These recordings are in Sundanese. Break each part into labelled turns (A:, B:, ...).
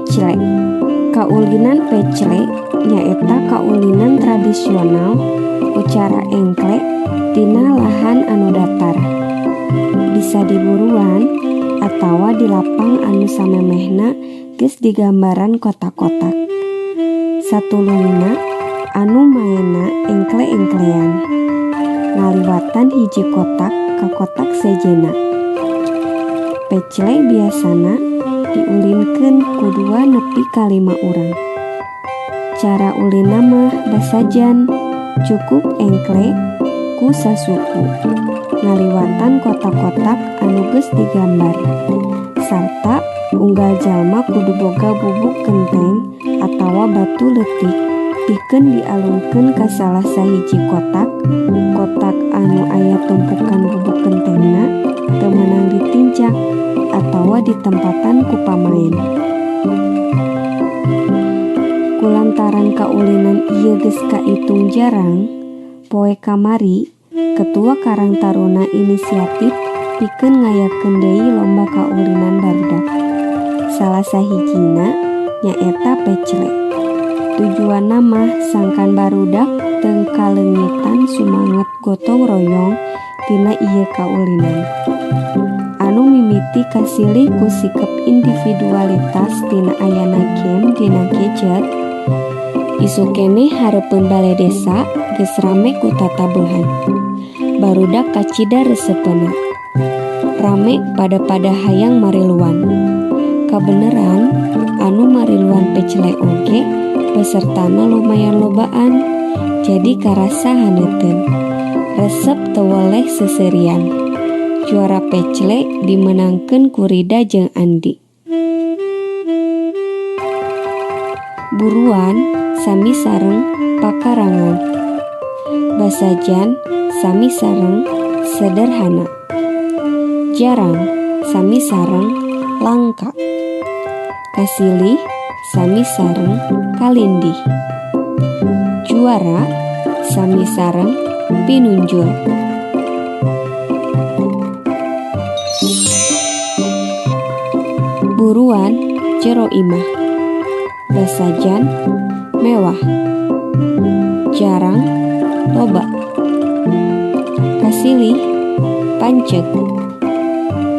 A: Pecle. Kaulinan pecle nyaeta kaulinan tradisional ucara engklek tina lahan anu datar. Bisa di buruan atawa di lapang anu samemehna geus digambaran kotak-kotak. Satuluyna anu maena engkle-engklean ngaliwatan hiji kotak ka kotak sejena. Pecle biasana diulinkeun ku 2 nepi ka 5 urang. Cara ulina mah dasajan cukup engkle ku sasuku ngaliwatan kotak-kotak anu geus digambar, sarta unggal jalma kudu boga bubuk genteng atawa batu leutik pikeun dialungkeun ka salah sahiji kotak anu aya tumpukan bubuk gentengna teu meunang ditincak atawa ditempatan ku pamaen. Kulantaran kaulinan ieu geus kaitung jarang, poe kamari Ketua Karang Taruna Inisiatif pikeun ngayakeun deui lomba kaulinan barudak. Salah sahijina nyaeta pecle. Tujuanna mah sangkan barudak teu kaleungitan sumanget gotong royong tina ieu kaulinan. Anu mimiti kasilih ku sikep individualitas tina ayana game dina gadget. Isu keneh hareupeun balai desa geus rame ku tatabeuhan. Barudak kacida resepena. Rame pada hayang mariluan. Kabeneran anu mariluan pecle oge pesertana lumayan lobaan. Jadi karasa haneuteun. Resep teu weleh seuseurian. Juara pecle dimenangkeun ku Rida jeung Andi. Buruan sami sareng pakarangan. Basajan sami sareng sederhana. Jarang sami sareng langka. Kasilih sami sareng kalindih. Juara sami sareng pinunjul. Buruan jero imah. Basajan mewah. Jarang loba. Kasilih pancet.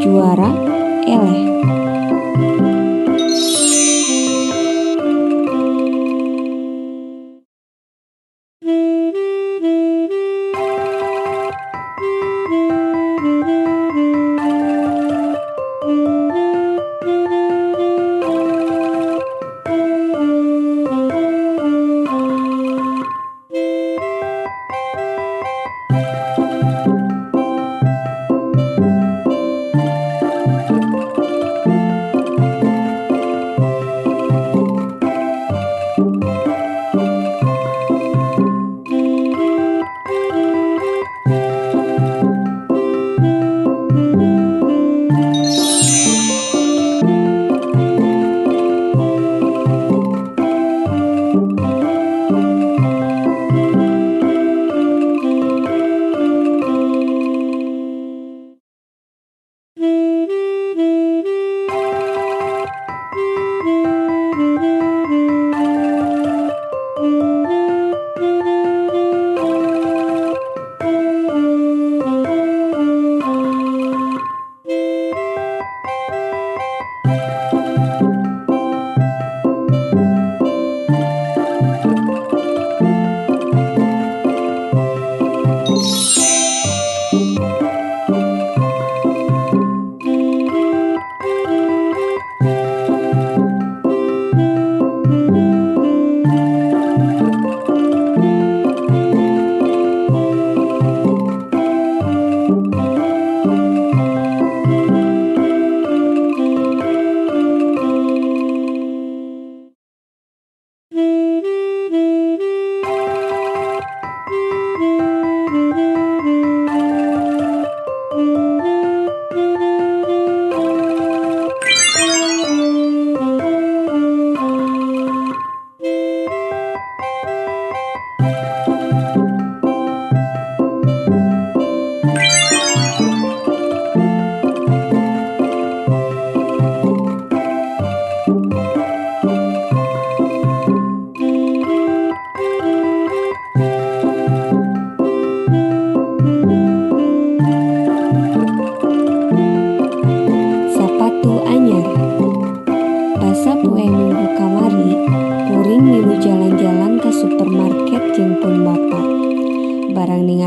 A: Juara eleh.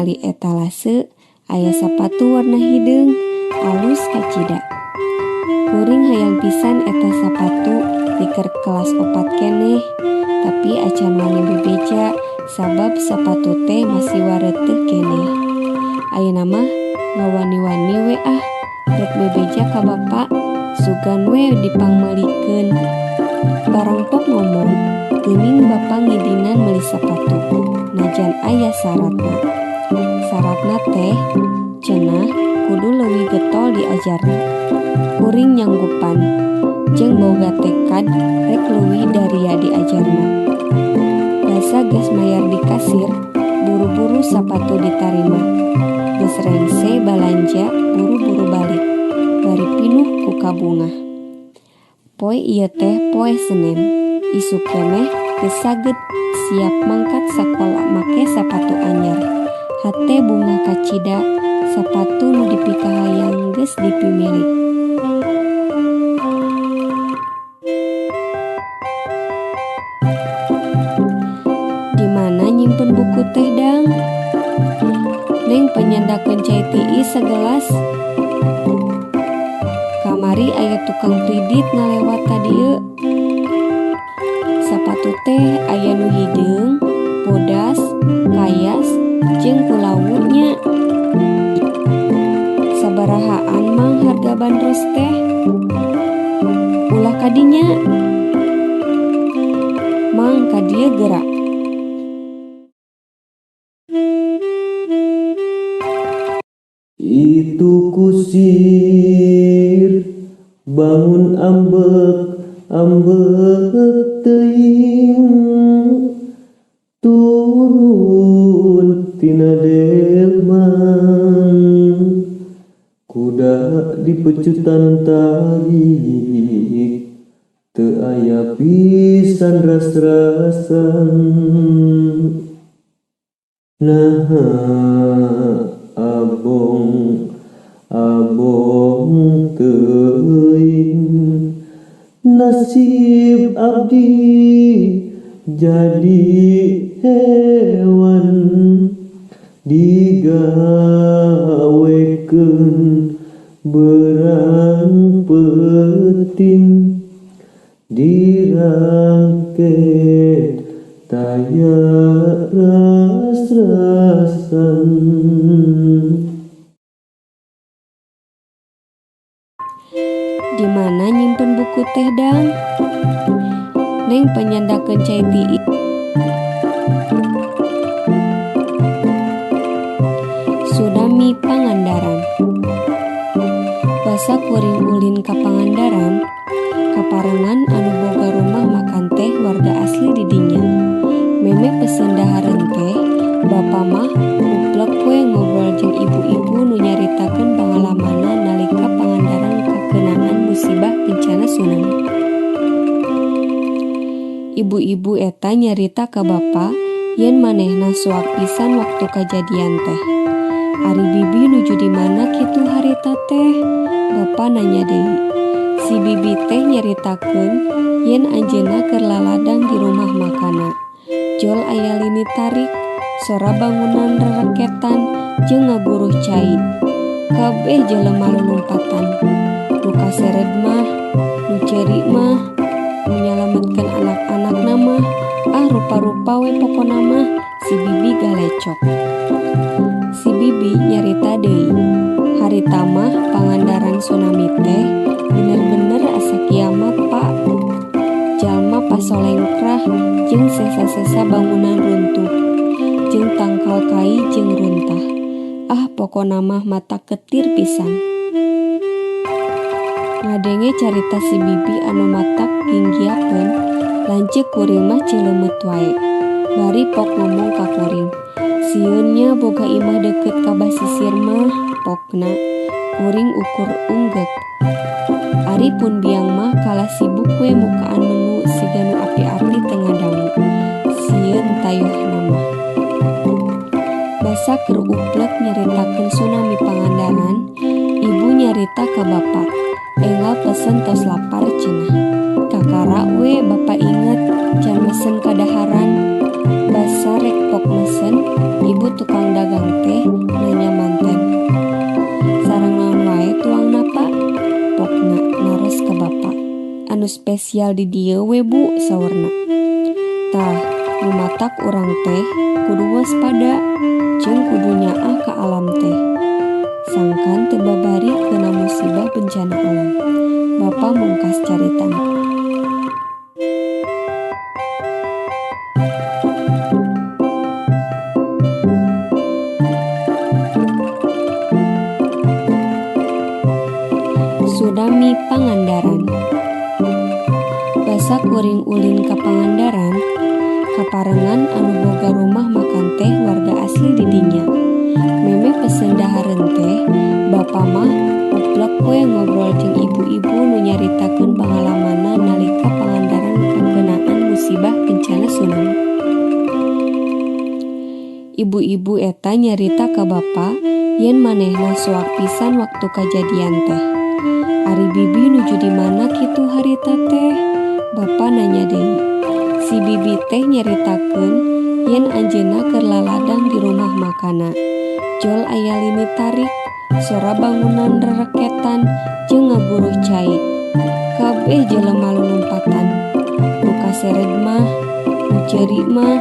A: ningali etalase aya sapatu warna hideung alus kacida. Kuring hayang pisan eta sapatu diker kelas 4 keneh, tapi acan wani bebeja sabab sapatu teh masih wareuteuh keneh. Ayeuna mah ngawani-wani we rek bebeja ka bapa sugan we dipangmelikeun. Barang pok ngomong, geuning bapa ngidinan meuli sapatu, najan aya syaratna. Syaratna teh cenah kudu leuwih getol diajarna. Kuring nyanggupan jeung boga tekad rek leuwih daria diajarna. Basa geus mayar di kasir, buru-buru sapatu ditarima. Geus rengse balanja, buru-buru balik, bari pinuh ku kabungah. Poe ieu teh poe Senin, isuk keneh geus saged siap mangkat sakola make sapatu anyar. Hate bunga kacida, sapatu nu dipikahayang geus dipimilik. Di mana nyimpen buku teh dang? Neng penyandakeun cai tiis segelas. Kamari aya tukang kredit ngalewat ka dieu. Sapatu teh aya nu hideung, bodas, kayas, jeung kulawu nya. Sabarahaan mang harga bandros teh? Ulah kadinya. Mang ka dieu geura.
B: Itu kusir bangun ambek teuing turun tina delman kuda di pecutan tarik teu aya pisan ras-rasan. Nah abong teuing nasib abdi jadi hewan digawekeun berang penting dirangket taya ras-rasan.
A: Di mana nyimpen buku teh dang? Neng penyandakeun cai tiis. Sudami Pangandaran. Basa kuring ulin ka Pangandaran, kaparengan anu boga rumah makan teh warga asli di dinya. Meme peuseun dahareun teh, bapa mah uplek we ngobrol jeung ibu-ibu nu nyaritakeun pangalamanna nalika Pangandaran kakeunaan musibah bencana tsunami. Ibu-ibu eta nyarita ka bapa yen manehna soak pisan waktu kajadian teh. Ari bibi nuju di mana kitu harita teh? Bapa nanya deui. Si bibi teh nyaritakeun yen anjeunna keur laladang di rumah makana. Jol aya lini tarik, sora bangunan rereketan jeung ngaguruh cai. Kabeh jelema lulumpatan. Nu kaseret mah, nu ceuri mah, nu nyalametkeun anak-anakna mah, rupa-rupa we pokona mah si bibi galecok. Si bibi nyarita deui, harita mah Pangandaran tsunami teh bener-bener asa kiamat pak. Jalma pasolengkrah jeung sesa-sesa bangunan runtuh, jeung tangkal kai jeung runtah. Pokona mah mata ketir pisan. Ngadenge carita si bibi anu matak ginggiakeun, lanceuk kuring mah cileumeut wae. Bari pok ngomong ka kuring, sieun nya boga imah deukeut ka basisir mah, pokna. Kuring ukur unggek. Ari pun biang mah kalah sibuk we mukaan menu siga nu api-api teu ngadangu. Sieun tayuhna mah. Basa keur uplek nyaritakeun tsunami Pangandaran, ibu nyarita ka bapa. Enggal pesen tos lapar cenah. Kakara we bapa inget can mesen kadaharan. Basa rek pok mesen, ibu tukang dagang teh anu spesial di dieu we Bu saurna. Tah nu matak urang teh kudu waspada jeung kudu nyaah ka alam teh. Sangkan teu babari keuna musibah bencana alam. Bapa mungkas caritana. Tsunami Pangandaran. Basa kuring ulin ka Pangandaran, kaparengan anu boga rumah makan teh warga asli di dinya. Meme pesen dahareun teh, bapa mah uplek we ngobrol jeung ibu-ibu nu nyaritakeun pangalamanna nalika Pangandaran kakenaan musibah bencana tsunami. Ibu-ibu eta nyarita ka bapa yen manehna soak pisan waktu kajadian teh. Ari bibi nuju di mana kitu harita teh? Bapa nanya deui. Si bibi teh nyaritakeun yen anjeunna keur laladang di rumah makana. Jol aya lini tarik, sora bangunan rereketan jeung ngaguruh cai. Kabeh jelema lulumpatan. Nu kaseret mah, nu ceuri mah,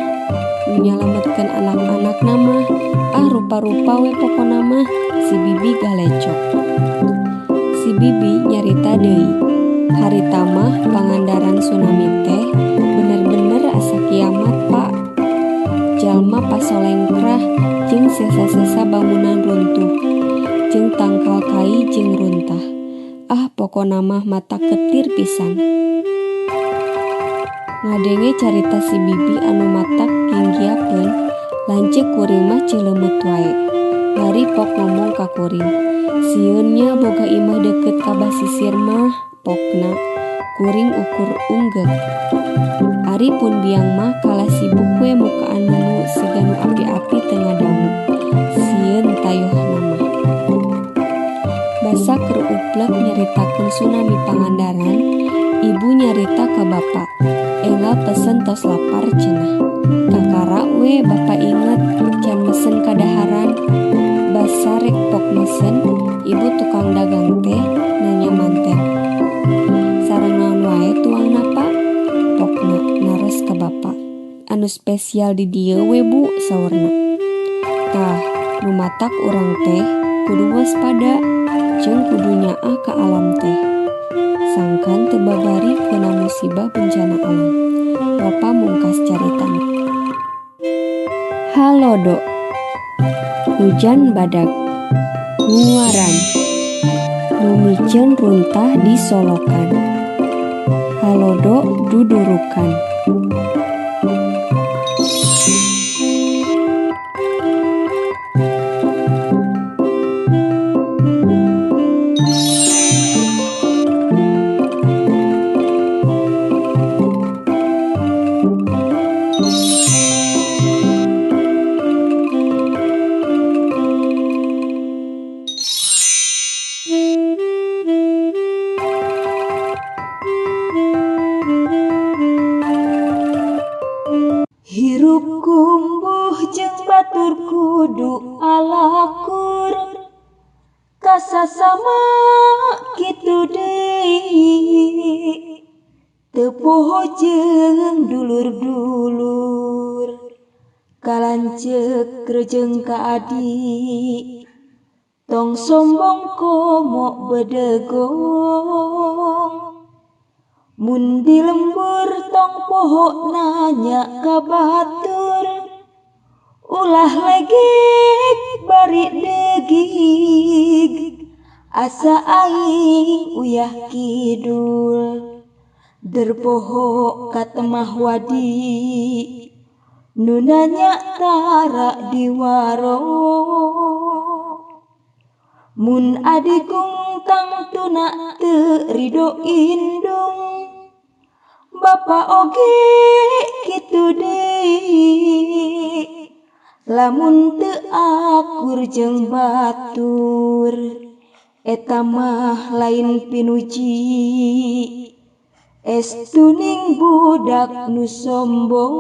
A: nu nyalametkeun anak-anakna mah, rupa-rupa we pokona mah si bibi galecok. Si bibi nyarita deui, harita mah Pangandaran tsunami teh bener-bener asa kiamat Pak. Jalma pasolengkrah jeung sesa-sesa bangunan runtuh, jeung tangkal kai jeung runtah. Pokona mah mata ketir pisan. Ngadenge carita si bibi anu matak ginggiapeun, lanceuk kuring mah cileumeut wae. Bari pok ngomong ka kuring, sieun nya boga imah deukeut ka basisir mah, pokna. Kuring ukur unggek. Ari pun biang mah kalah sibuk we mukaan menu siga nu api-api teu ngadangu. Sieun tayuhna mah. Basa keur uplek nyaritakeun tsunami Pangandaran, ibu nyarita ka bapa. Enggal pesen tos lapar cenah. Kakara we bapa inget can mesen kadaharan. Basa rek pok mesen, ibu tukang dagang teh nanya manten. Sareng naon wae tuangna Pak? Pokna nares ka bapa. Anu spesial di dieu we Bu saurna. Tah, nu matak urang teh kudu waspada jeung kudu nyaah ka alam teh. Sangkan teu babari keuna musibah bencana alam. Bapa mungkas caritana. Halodo. Hujan badak. Nguaran. Nu miceun runtah di solokan. Halodo dudurukan.
C: Hirup kumbuh jeung batur kudu alakur, kasasama kitu deui. Teu poho jeung dulur-dulur, kalanceuk reujeng ka adi. Tong sombong komo bedegong, mun di lembur tong poho nanya ka batur. Ulah legek bari degig, asa aing uyah kidul. Derpoho ka temah wadi, nu nanya tara di warung. Mun adigung tang tuna teu rido indung, bapa oge kitu deui. Lamun teu akur jeung batur, eta mah lain pinuji. Estuning budak nu sombong.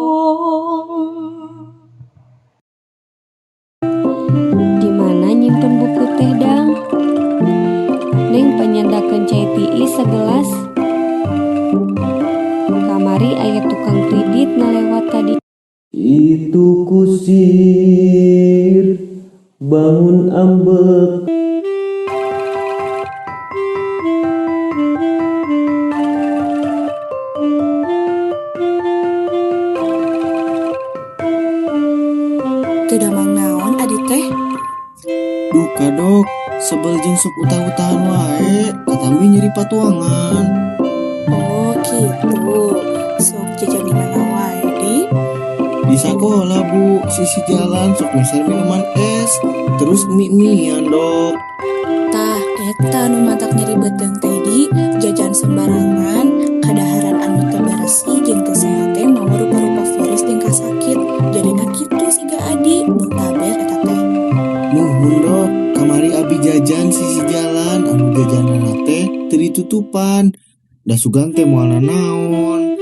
A: Di mana nyimpen buku teh dang? Neng panyandakeun cai tiis segelas. kamari aya tukang kredit ngalewat tadi.
B: Itu kusir bangun ambek.
D: Teu damang naon adi teh?
E: Duh kadok, sebel jeung sok utah-utahan wae, katami nyeri patuangan.
D: Oh gitu. Sok jajan di mana wae di?
E: Di sakola bu, sisi jalan sok meser minuman es, terus mie-mian dok.
D: Tah eta nu matak nyeri beuteung teh di jajan sembarangan, kadaharan anu teu bersih jeung teu sehat teh mawa rupa-rupa virus jeung kasakit. Jadina kitu siga adi, mun taber eta teh.
E: Nuhun dok, kamari abi jajan sisi jalan, anu jajanana teh teu ditutupan. Da sugan teh moalna naon.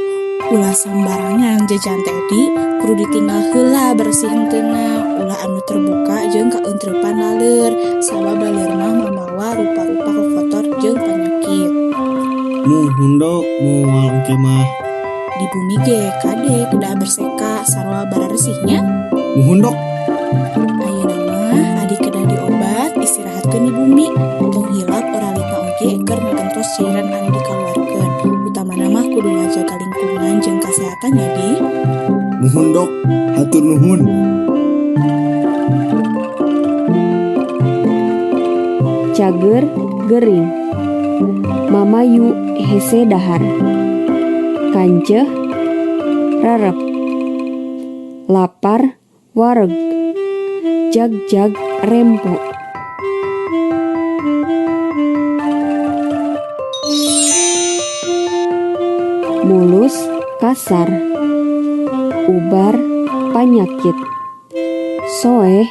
D: Ulah sembarangan jajan teh di, kudu ditinggal heula bersih henteu-na. Ulah anu terbuka jeung kaentreupan laleur, sabab laleur mah mamawa rupa-rupa kotor jeung panyakit.
E: Nuhun dok, moal engke mah.
D: Di bumi ge kade kedah berseka sarua bararesihnya.
E: Nuhun dok.
D: Ayeuna mah adi kedah diobat istirahatkeun di bumi. Tong hilap oralita oge keur ngagentros cairan anu dikaluarkeun. Utamana mah kudu ngajaga lingkungan jeung kasehatan ya di.
E: Nuhun dok, hatur nuhun.
A: Cager gering. Mamayu hese dahar. Kanceh rarep. Lapar wareg. Jag-jag rempo. Mulus kasar. Ubar panyakit. Soeh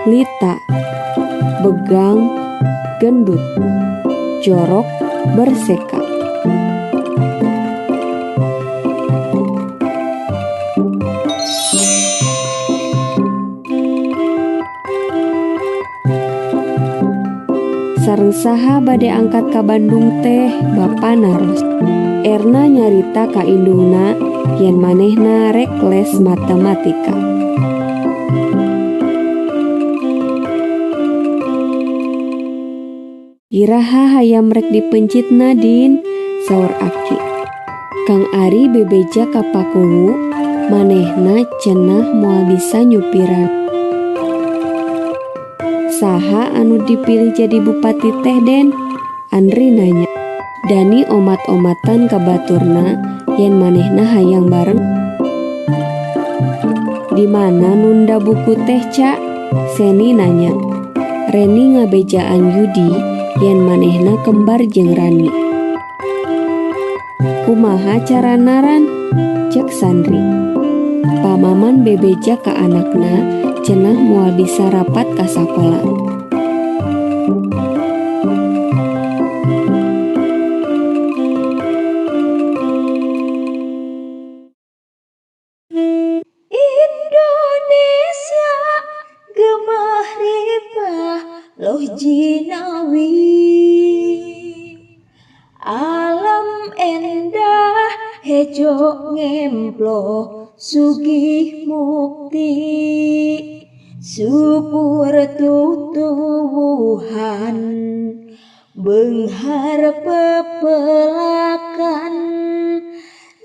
A: lita. Begang gendut. Jorok berseka. Sareng saha bade angkat ka Bandung teh Bapa Naros. Erna nyarita ka indungna yen manehna rek les matematika. Iraha hayam rek dipencitna Din, saur Aki. Kang Ari bebeja ka Pakulu, manehna cenah moal bisa nyupiran. Saha anu dipilih jadi bupati teh Den? Andri nanya. Dani omat-omatan ka baturna yen manehna hayang bareng. Di mana nunda buku teh Ca? Seni nanya. Reni ngabejaan Yudi yen manehna kembar jeung Rani. Kumaha carana Ran? Cek Sandri. Pamaman bebeja ka anakna cenah moal bisa rapat ka sakola.
C: Indonesia gemah ribah loh jinawi, alam endah hejo ngemplo sugih mukti, subur tutuwuhan beunghar pepelakan,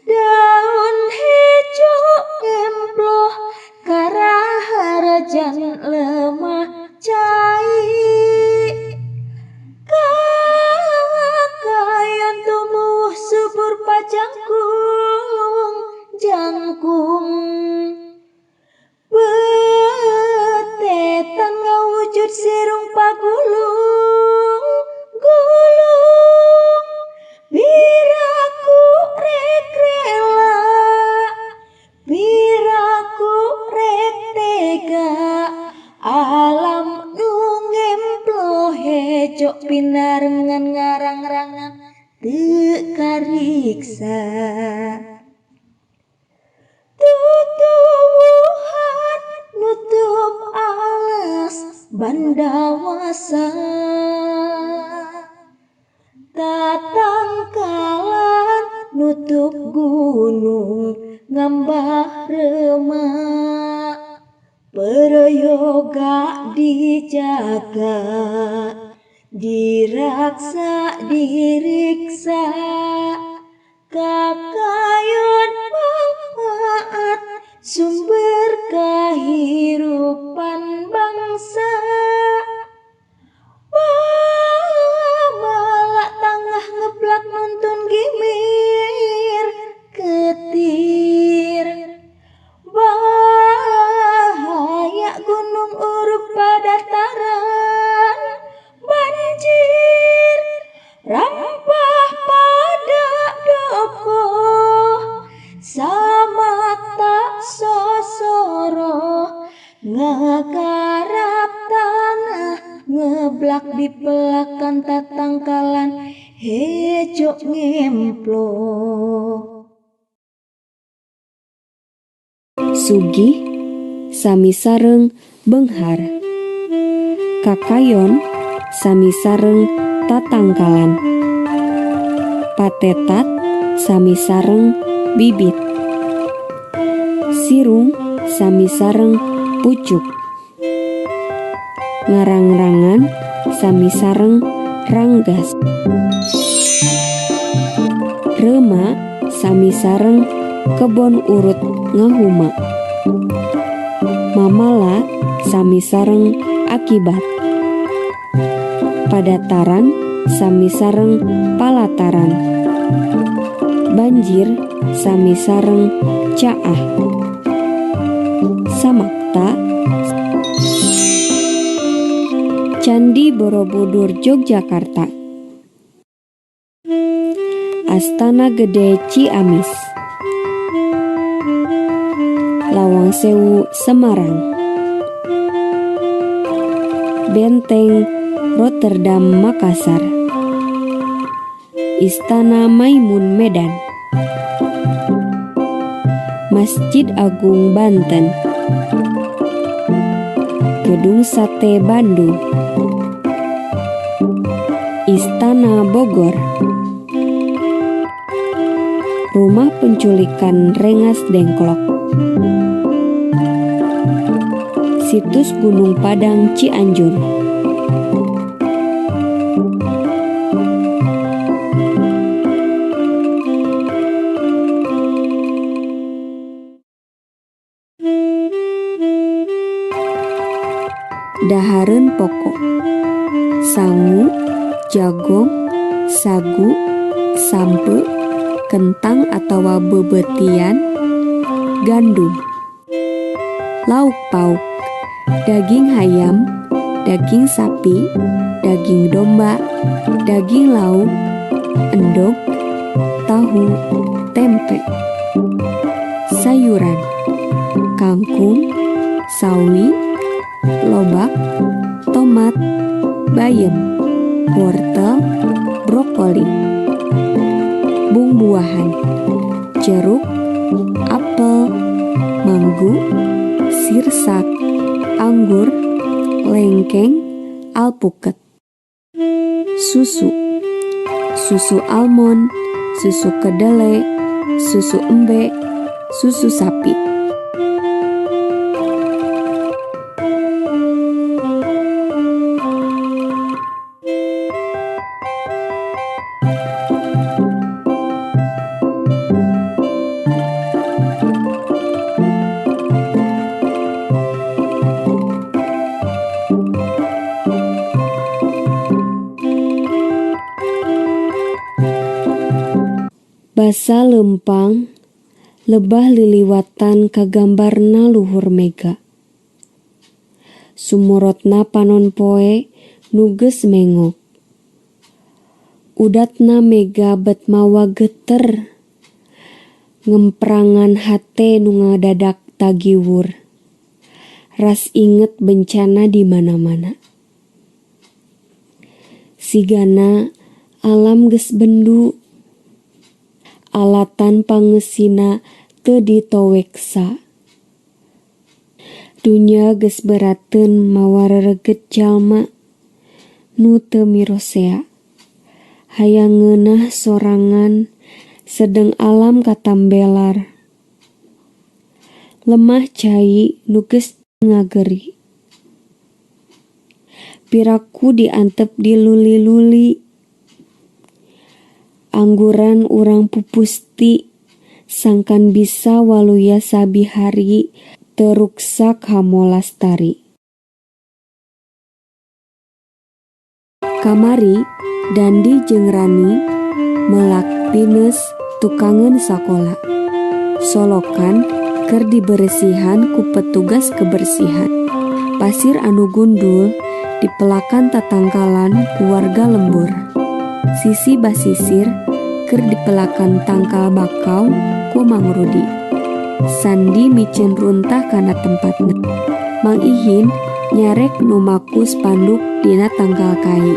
C: daun hejo ngemploh karaharajan lemah cai, kakayan tumuh subur pajangkung jangkung, betetan ngawujud sirung pagulung gulung, biraku rek rela, biraku rek tega, alam nu ngemplo hejo pinarengan ngarang-rangan teu kariksa. Tutuwuhan nutup alas bandawasa, tatangkalan nu nutup gunung ngambah remak, Prayoga dijaga, diraksa diriksa, kakayun manfaat sumber kehidupan bangsa. Malak tangah ngeblak nuntun gimir ketir, bahaya gunung uruk pada dataran banjir, rampah pada doko sama tak sosoro, ngagarap tanah ngeblak di pelakan tatangkalan hejo ngemplo.
A: Sugih sami sareng beunghar, kakayon sami sareng tatangkalan, patetat sami sareng bibit, sirung sami sareng pucuk, ngarang-rangan sami sareng ranggas, reuma sami sareng kebon urut ngahuma, mamala sami sareng akibat, padataran sami sareng palataran, banjir sami sareng caah, samakta Candi Borobudur Yogyakarta, Astana Gede Ciamis, Lawang Sewu Semarang, Benteng Rotterdam Makassar, Istana Maimun Medan, Masjid Agung Banten, Gedung Sate Bandung, Istana Bogor, Rumah Penculikan Rengas Dengklok, Situs Gunung Padang Cianjur, dahareun pokok, sangu, jagong, sagu, sampe, kentang atawa bebetian, gandum. Lauk pauk, daging hayam, daging sapi, daging domba, daging lauk, endog, tahu, tempe. Sayuran, kangkung, sawi, lobak, tomat, bayem, wortel, brokoli. Buah-buahan, jeruk, apel, manggu, sirsak, anggur, lengkeng, alpukat. Susu, susu almond, susu kedelai, susu embe, susu sapi. Basa lempang, lebah liliwatan kagambarna luhur mega. Sumurotna panon poe nuges mengok. Udatna mega bet mawa geter, ngemprangan hate nu ngadadak tagiwur. Ras inget bencana di mana-mana. Sigana alam geus bendu, alatan pangesina teu ditoweksa. Dunya geus berateun mawa rereget jalma nu teu mirosea. Hayang ngeunah sorangan sedeng alam katambelar. Lemah cai nuges ngageri. Piraku diantep di luli-luli. Angguran urang pupusti, sangkan bisa waluya sabihari teruksak hamolastari. Kamari Dandi jeung Rani melak dineus tukangan sakola. Solokan keur diberesihan ku petugas kebersihan. Pasir anu gundul dipelakan tatangkalan ku warga lembur. Sisi basisir keur dipelakan tangkal bakau ku Mang Rudi. Sandi micen runtah kana tempatna. Mang Ihin nyarek nu maku spanduk dina tangkal kai.